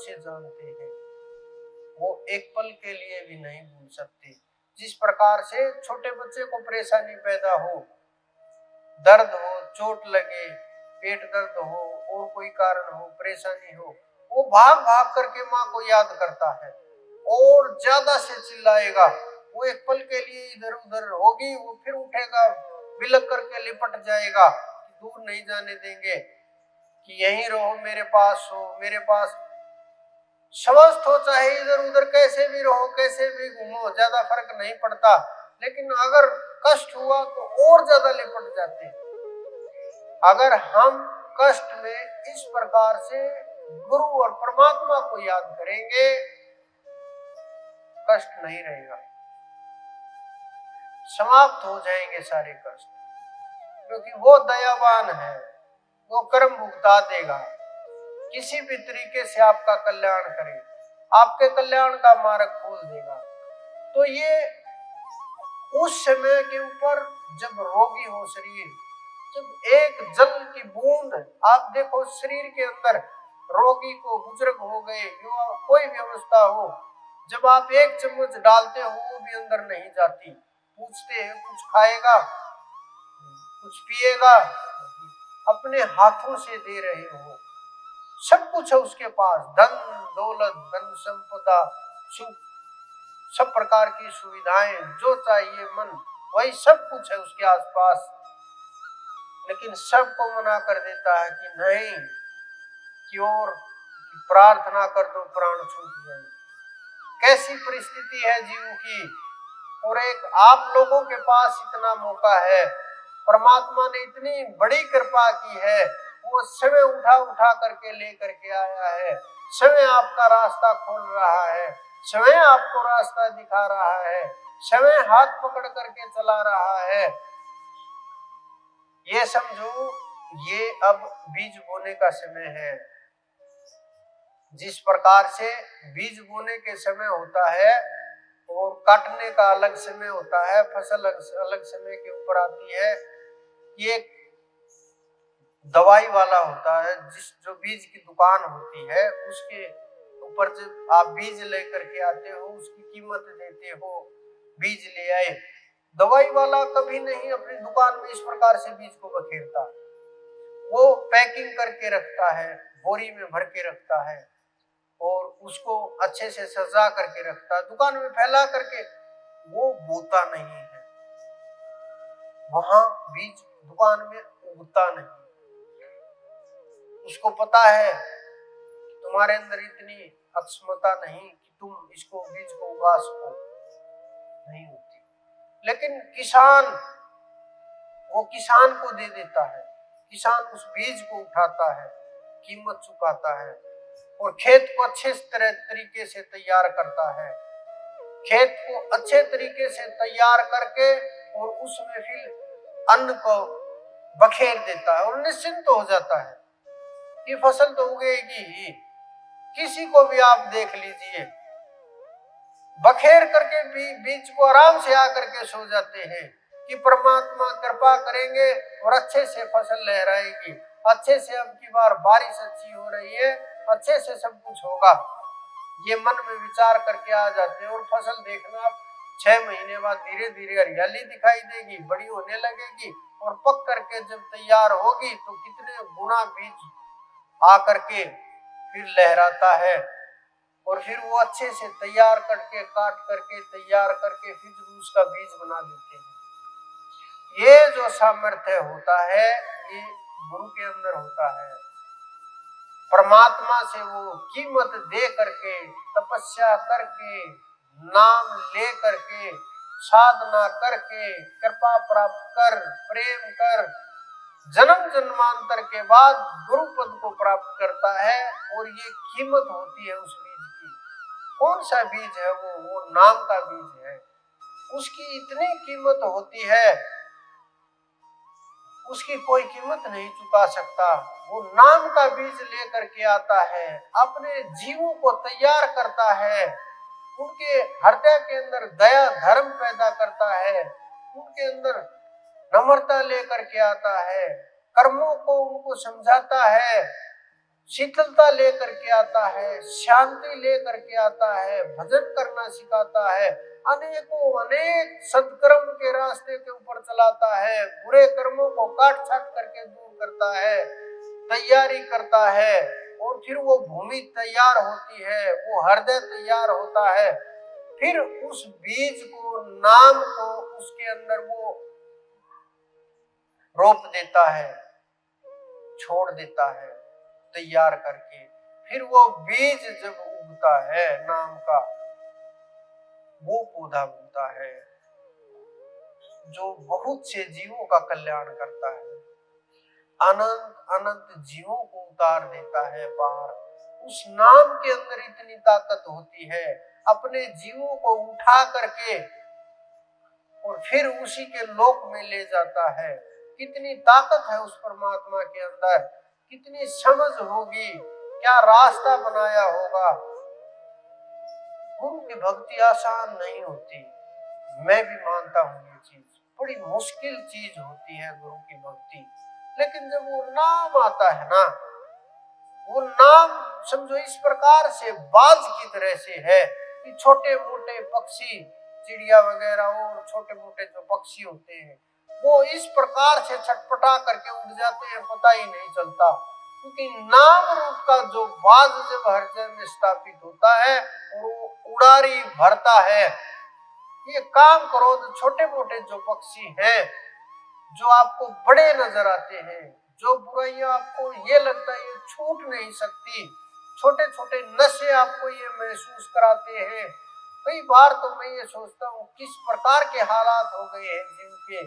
से जानते हैं, वो एक पल के लिए भी नहीं भूल सकते। जिस प्रकार से छोटे बच्चे को परेशानी पैदा हो, दर्द हो, चोट लगे, पेट दर्द हो और कोई कारण हो, परेशानी हो, वो भाग भाग करके माँ को याद करता है और ज्यादा से चिल्लाएगा। वो एक पल के लिए इधर उधर होगी, वो फिर उठेगा, बिलक करके लिपट जाएगा, दूर नहीं जाने देंगे, कि यहीं रहो, मेरे पास हो, मेरे पास। स्वस्थ हो चाहे इधर उधर कैसे भी रहो, कैसे भी घूमो, ज्यादा फर्क नहीं पड़ता, लेकिन अगर कष्ट हुआ तो और ज्यादा लिपट जाते हैं। अगर हम कष्ट में इस प्रकार से गुरु और परमात्मा को याद करेंगे, कष्ट नहीं रहेगा, समाप्त हो जाएंगे सारे कष्ट, क्योंकि वो दयावान है, वो कर्म भुगता देगा, किसी भी तरीके से आपका कल्याण करे, आपके कल्याण का मार्ग खोल देगा। तो ये उस समय के ऊपर जब रोगी हो शरीर, जब एक जल की बूंद, आप देखो शरीर के अंदर रोगी को, बुजुर्ग हो गए, युवा, कोई भी अवस्था हो, जब आप एक चम्मच डालते हो वो भी अंदर नहीं जाती, पूछते हैं कुछ खाएगा, कुछ पिएगा, अपने हाथों से दे रहे हो, सब कुछ है उसके पास, धन दौलत, धन संपदा, सुख, सब प्रकार की सुविधाएं, जो चाहिए मन, वही सब कुछ है उसके आसपास, लेकिन सबको मना कर देता है कि नहीं, कि और प्रार्थना कर दो प्राण छूट जाए। कैसी परिस्थिति है जीव की, और एक आप लोगों के पास इतना मौका है, परमात्मा ने इतनी बड़ी कृपा की है, वो समय उठा उठा करके ले करके आया है, समय आपका रास्ता खोल रहा है, समय आपको रास्ता दिखा रहा है, समय हाथ पकड़ करके चला रहा है। ये समझो, ये अब बीज बोने का समय है। जिस प्रकार से बीज बोने के समय होता है और काटने का अलग समय होता है, फसल अलग समय के ऊपर आती है। ये दवाई वाला होता है, जो बीज की दुकान होती है, उसके ऊपर जब आप बीज लेकर के आते हो, उसकी कीमत देते हो, बीज ले आए। दवाई वाला कभी नहीं अपनी दुकान में इस प्रकार से बीज को बखेरता, वो पैकिंग करके रखता है, बोरी में भर के रखता है और उसको अच्छे से सजा करके रखता है, दुकान में फैला करके, वो बोता नहीं है, वहां बीज दुकान में उगता नहीं। उसको पता है तुम्हारे अंदर इतनी अक्षमता नहीं कि तुम इसको बीज को उगा सको, नहीं होती। लेकिन किसान, वो किसान को दे देता है, किसान उस बीज को उठाता है, कीमत चुकाता है और खेत को अच्छे तरीके से तैयार करता है, खेत को अच्छे तरीके से तैयार करके और उसमें फिर अन्न को बखेर देता है और निश्चिंत हो जाता है कि फसल तो उगेगी ही। किसी को भी आप देख लीजिए, बखेर करके भी बीज को आराम से आकर के सो जाते हैं कि परमात्मा कृपा करेंगे और अच्छे से फसल लहराएगी, अच्छे से अब की बार बारिश अच्छी हो रही है, अच्छे से सब कुछ होगा, ये मन में विचार करके आ जाते हैं। और फसल देखना, 6 महीने बाद धीरे धीरे हरियाली दिखाई देगी, बड़ी होने लगेगी और पक करके जब तैयार होगी तो कितने गुना बीज आकर के फिर लहराता है और फिर वो अच्छे से तैयार करके, काट करके, तैयार करके फिर उसका बीज बना देते हैं। ये जो सामर्थ्य होता है, ये गुरु के अंदर होता है। परमात्मा से वो कीमत दे करके, तपस्या करके, नाम ले करके, साधना करके, कृपा प्राप्त कर, प्रेम कर, जन्म जन्मांतर के बाद गुरु पद को प्राप्त करता है। और ये कीमत होती है उस बीज की। कौन सा बीज है वो नाम का बीज है, उसकी इतनी कीमत होती है, उसकी कोई कीमत नहीं चुका सकता। वो नाम का बीज लेकर के आता है, अपने जीवों को तैयार करता है, उनके हृदय के अंदर दया धर्म पैदा करता है, उनके अंदर नम्रता लेकर के आता है, कर्मों को उनको समझाता है, शीतलता लेकर के आता है, शांति लेकर के आता है, भजन करना सिखाता है, अनेकों अनेक सदकर्म के रास्ते के ऊपर चलाता है, बुरे कर्मों को काट छाट करके दूर करता है, तैयारी करता है, और फिर वो भूमि तैयार होती है, वो हृदय तैयार होता है, फिर उस बीज को, नाम को उसके अंदर वो रोप देता है, छोड़ देता है तैयार करके। फिर वो बीज जब उगता है नाम का, वो पौधा उगता है जो बहुत से जीवों का कल्याण करता है, अनंत अनंत जीवों को उतार देता है पार। उस नाम के अंदर इतनी ताकत होती है, अपने जीवों को उठा करके और फिर उसी के लोक में ले जाता है। कितनी ताकत है उस परमात्मा के अंदर, कितनी समझ होगी, क्या रास्ता बनाया होगा। गुरु की भक्ति आसान नहीं होती, मैं भी मानता हूँ ये चीज बड़ी मुश्किल चीज होती है गुरु की भक्ति। लेकिन जब वो नाम आता है ना, वो नाम समझो इस प्रकार से बाज की तरह से है कि छोटे मोटे पक्षी, चिड़िया वगैरह और छोटे मोटे जो पक्षी होते हैं, वो इस प्रकार से छटपटा करके उड़ जाते हैं, पता ही नहीं चलता। क्योंकि नाम रूप का जो बाज जब हृदय में स्थापित होता है और वो उड़ारी भरता है, ये काम क्रोध छोटे मोटे जो पक्षी हैं, जो आपको बड़े नजर आते हैं, जो बुराइयां आपको ये लगता है ये छूट नहीं सकती, छोटे छोटे नशे आपको ये महसूस कराते हैं। कई बार तो मैं ये सोचता हूँ किस प्रकार के हालात हो गए हैं जीव के।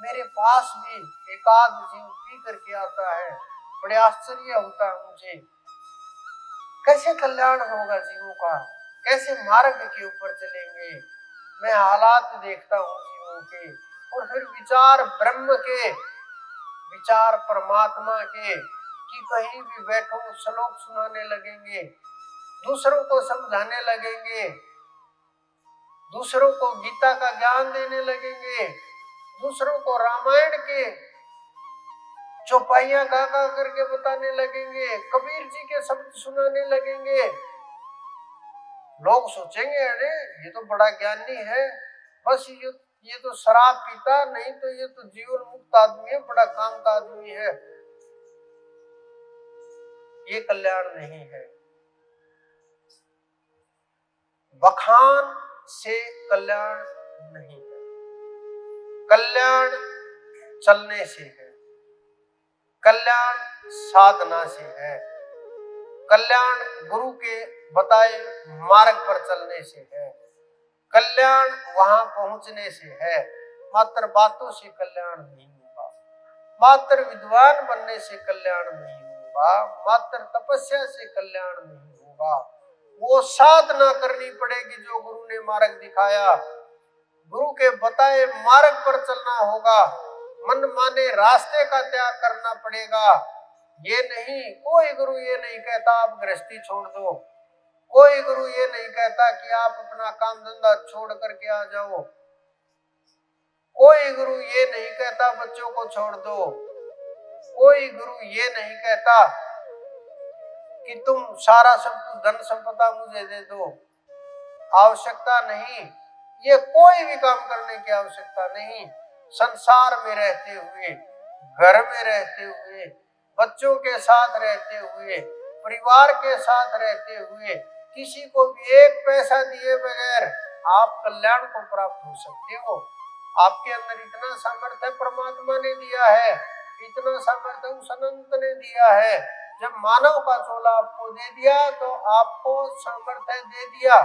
मेरे पास भी एक आध जीव पी करके आता है, बड़े आश्चर्य होता है मुझे, कैसे कल्याण होगा जीवों का, कैसे मार्ग के ऊपर चलेंगे। मैं हालात देखता हूँ जीवों के, और फिर विचार ब्रह्म के, विचार परमात्मा के, कि कहीं भी बैठो श्लोक सुनाने लगेंगे, दूसरों को समझाने लगेंगे, दूसरों को गीता का ज्ञान देने लगेंगे, दूसरों को रामायण के चौपाइयां गा गा करके बताने लगेंगे, कबीर जी के शब्द सुनाने लगेंगे। लोग सोचेंगे अरे ये तो बड़ा ज्ञानी है, बस ये तो शराब पीता नहीं तो ये तो जीवन मुक्त आदमी है, बड़ा काम का आदमी है। ये कल्याण नहीं है। बखान से कल्याण नहीं है, कल्याण चलने से है, कल्याण साधना से है, कल्याण गुरु के बताए मार्ग पर चलने से है, कल्याण वहां पहुंचने से है। मात्र बातों से कल्याण नहीं होगा, मात्र विद्वान बनने से कल्याण नहीं होगा, मात्र तपस्या से कल्याण नहीं होगा। वो साधना करनी पड़ेगी जो गुरु ने मार्ग दिखाया, गुरु के बताए मार्ग पर चलना होगा, मन माने रास्ते का त्याग करना पड़ेगा। ये नहीं, कोई गुरु ये नहीं कहता आप गृहस्थी छोड़ दो, कोई गुरु ये नहीं कहता कि आप अपना काम धंधा छोड़ करके आ जाओ, कोई गुरु ये नहीं कहता बच्चों को छोड़ दो, कोई गुरु ये नहीं कहता कि तुम सारा सब कुछ धन संपदा मुझे दे दो। आवश्यकता नहीं, ये कोई भी काम करने की आवश्यकता नहीं। संसार में रहते हुए, घर में रहते हुए, बच्चों के साथ रहते हुए, परिवार के साथ रहते हुए, किसी को भी एक पैसा दिए बगैर आप कल्याण को प्राप्त हो सकते हो। आपके अंदर इतना सामर्थ्य परमात्मा ने दिया है, इतना सामर्थ्य उस अनंत ने दिया है। जब मानव का चोला आपको दे दिया तो आपको सामर्थ्य दे दिया,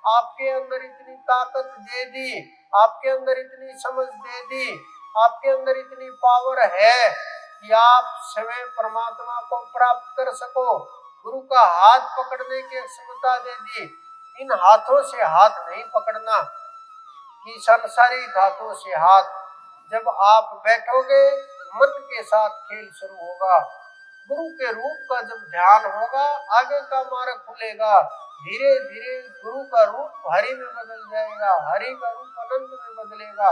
आपके अंदर इतनी ताकत दे दी, आपके अंदर इतनी समझ दे दी, आपके अंदर इतनी पावर है कि आप स्वयं परमात्मा को प्राप्त कर सको। गुरु का हाथ पकड़ने की क्षमता दे दी। इन हाथों से हाथ नहीं पकड़ना कि सांसारिक हाथों से हाथ। जब आप बैठोगे मन के साथ खेल शुरू होगा, गुरु के रूप का जब ध्यान होगा आगे का मार्ग खुलेगा। धीरे धीरे गुरु का रूप हरि में बदल जाएगा, हरि का रूप अनंत में बदलेगा,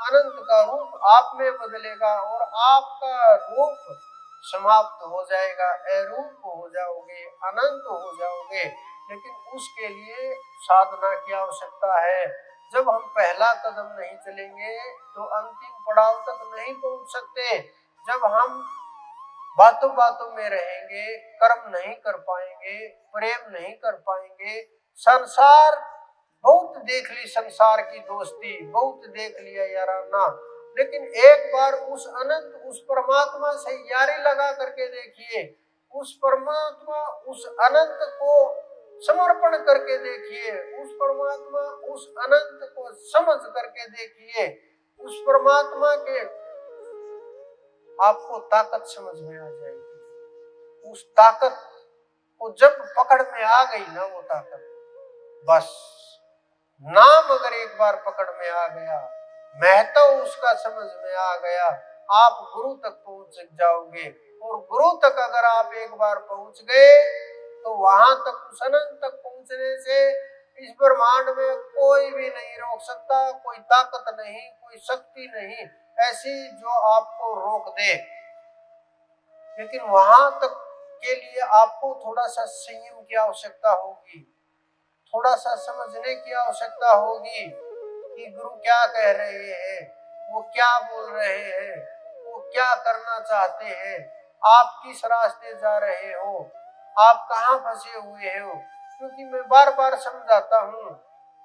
अनंत का रूप आप में बदलेगा और आपका रूप समाप्त हो जाएगा, अरूप हो जाओगे, अनंत हो जाओगे। लेकिन उसके लिए साधना की आवश्यकता है। जब हम पहला कदम नहीं चलेंगे तो अंतिम पड़ाव तक नहीं पहुंच सकते। जब हम बातों बातों में रहेंगे, कर्म नहीं कर पाएंगे, प्रेम नहीं कर पाएंगे। संसार बहुत देख ली, संसार की दोस्ती बहुत देख लिया याराना, लेकिन एक बार उस अनंत, उस परमात्मा से यारी लगा करके देखिए, उस परमात्मा, उस अनंत को समर्पण करके देखिए, उस परमात्मा, उस अनंत को समझ करके देखिए, उस परमात्मा के आपको ताकत समझ में आ जाएगी। उस ताकत को जब पकड़ में आ गई ना, वो ताकत, बस नाम अगर एक बार पकड़ में आ गया, महत्व उसका समझ में आ गया, आप गुरु तक पहुंच जाओगे। और गुरु तक अगर आप एक बार पहुंच गए तो वहां तक, उस अनंत तक पहुंचने से इस ब्रह्मांड में कोई भी नहीं रोक सकता, कोई ताकत नहीं, कोई शक्ति नहीं ऐसी जो आपको रोक दे। लेकिन वहां तक के लिए आपको थोड़ा सा संयम की आवश्यकता होगी, थोड़ा सा समझने की आवश्यकता होगी कि गुरु क्या कह रहे हैं, वो क्या बोल रहे हैं, वो क्या करना चाहते हैं, आप किस रास्ते जा रहे हो, आप कहाँ फंसे हुए हो। क्योंकि मैं बार बार समझाता हूँ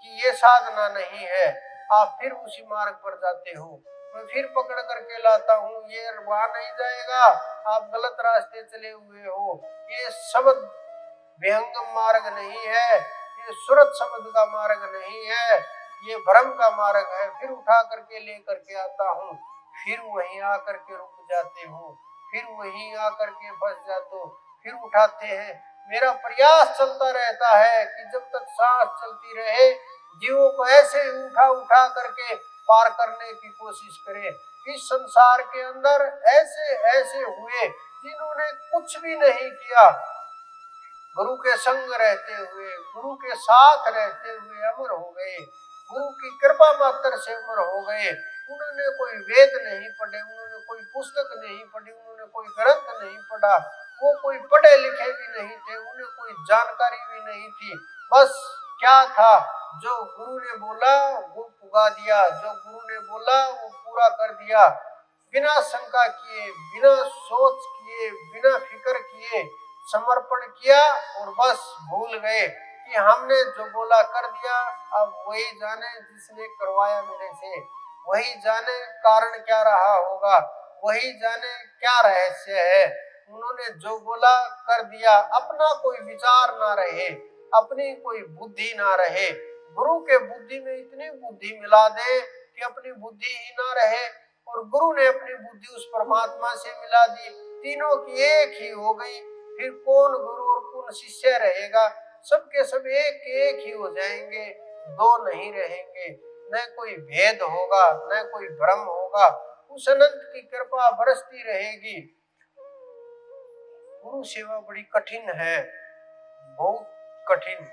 कि ये साधना नहीं है, आप फिर उसी मार्ग पर जाते हो। मैं फिर पकड़ करके लाता हूँ, ये वहां नहीं जाएगा, आप गलत रास्ते चले हुए हो, ये शब्द विहंगम मार्ग नहीं है, ये सूरत शब्द का मार्ग नहीं है, ये भ्रम का मार्ग है। फिर उठा करके ले करके आता हूँ, फिर वहीं आकर के रुक जाते हो, फिर वहीं आकर के फंस जाते हो, फिर उठाते हैं। मेरा प्रयास चलता रहता है कि जब तक सांस चलती रहे जीवों को ऐसे उठा उठा करके पार करने की कोशिश करें। इस संसार के अंदर ऐसे ऐसे हुए जिन्होंने कुछ भी नहीं किया, गुरु के संग रहते हुए, गुरु के साथ रहते हुए अमर हो गए, गुरु की कृपा मात्र से अमर हो गए। उन्होंने कोई वेद नहीं पढ़े, उन्होंने कोई पुस्तक नहीं पढ़ी, उन्होंने कोई ग्रंथ नहीं पढ़ा, वो कोई पढ़े लिखे भी नहीं थे, उन्हें कोई जानकारी भी नहीं थी। बस क्या था, जो गुरु ने बोला वो पुगा दिया, जो गुरु ने बोला वो पूरा कर दिया, बिना शंका किए, बिना सोच किए, बिना फिक्र किए समर्पण किया और बस भूल गए कि हमने जो बोला कर दिया। अब वही जाने जिसने करवाया मेरे से, वही जाने कारण क्या रहा होगा, वही जाने क्या रहस्य है। उन्होंने जो बोला कर दिया, अपना कोई विचार ना रहे, अपनी कोई बुद्धि ना रहे। गुरु के बुद्धि में इतनी बुद्धि मिला दे कि अपनी बुद्धि ही ना रहे, और गुरु ने अपनी बुद्धि उस परमात्मा से मिला दी, तीनों की एक ही हो गई। फिर कौन गुरु और कौन शिष्य रहेगा, सबके सब एक ही हो जाएंगे, दो नहीं रहेंगे, न कोई भेद होगा, न कोई भ्रम होगा, उस अनंत की कृपा बरसती रहेगी। गुरु सेवा बड़ी कठिन है, बहुत कठिन।